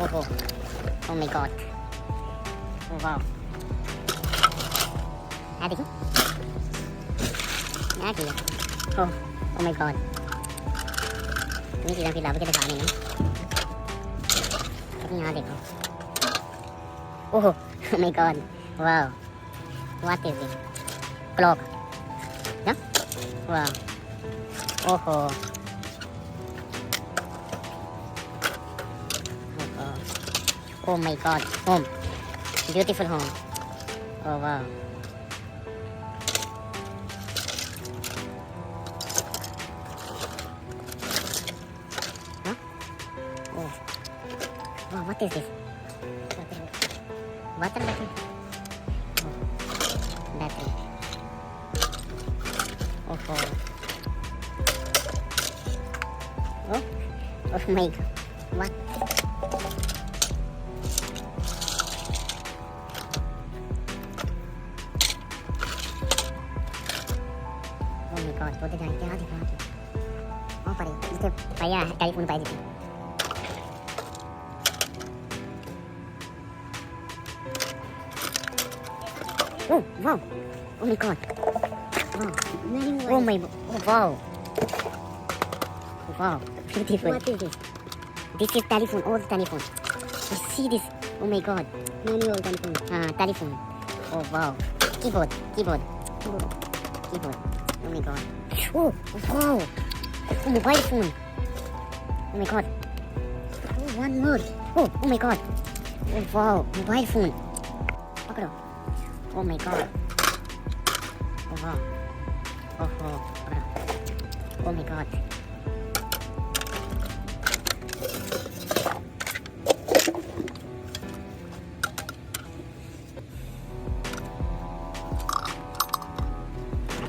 Oh, oh my god. Oh wow. देखिए क्या किया oh my god इतनी चीज़ें फिर लाभ के दिखा नहीं लेकिन यहाँ देखो oh my god wow what is this clock yeah wow oh my god home beautiful home oh wow oh wow what is this water bottle oh battery oh my god what oh my god बोलते जाए क्या दिखा वहाँ पर जिसके पाया है telephone पाई थी oh wow oh my god wow oh my oh wow wow beautiful what is this is telephone old telephone you see this oh my god manual telephone telephone oh wow keyboard oh my god oh wow oh mobile phone oh my god oh one word oh my god oh wow mobile phone पकड़ो oh my god oh wow पकड़ो oh my god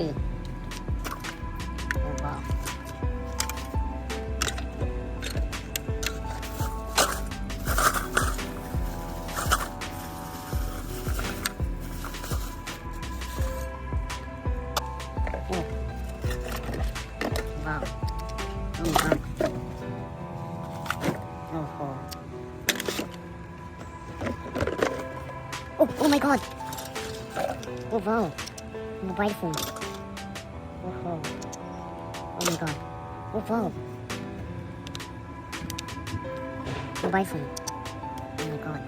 see oh wow oh wow oh my god oh my god oh wow mobile phone oh my god oh wow mobile phone oh my god